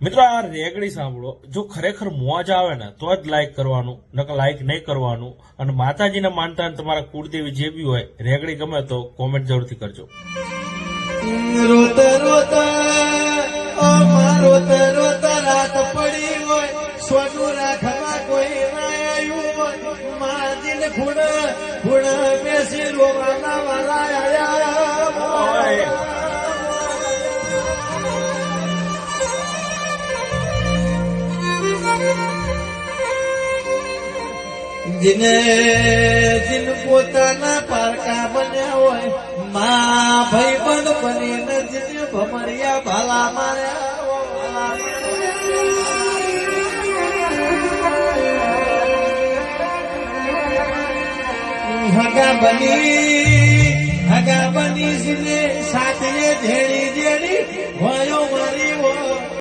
મિત્રો આ રેગડી સાંભળો, જો ખરેખર મોજ આવે ને તો જ લાઈક કરવાનું, નકર લાઈક નહીં કરવાનું. અને માતાજીને માનતા તમારા કુળદેવી જે બી હોય, રેગડી ગમે તો કોમેન્ટ જરૂરથી કરજો. રોતા રોતા રાત પડી હોય, સોનું રાખવા કોઈ ના આવ્યું હોય, માજીને ખૂણ બેસી રોવાના વાલા આયા. જીન પોતાના પારકા બન્યા હોય, મા ભાઈ બંધ બનીને જીને ભમરિયા ભાલા માર્યા. હગા બની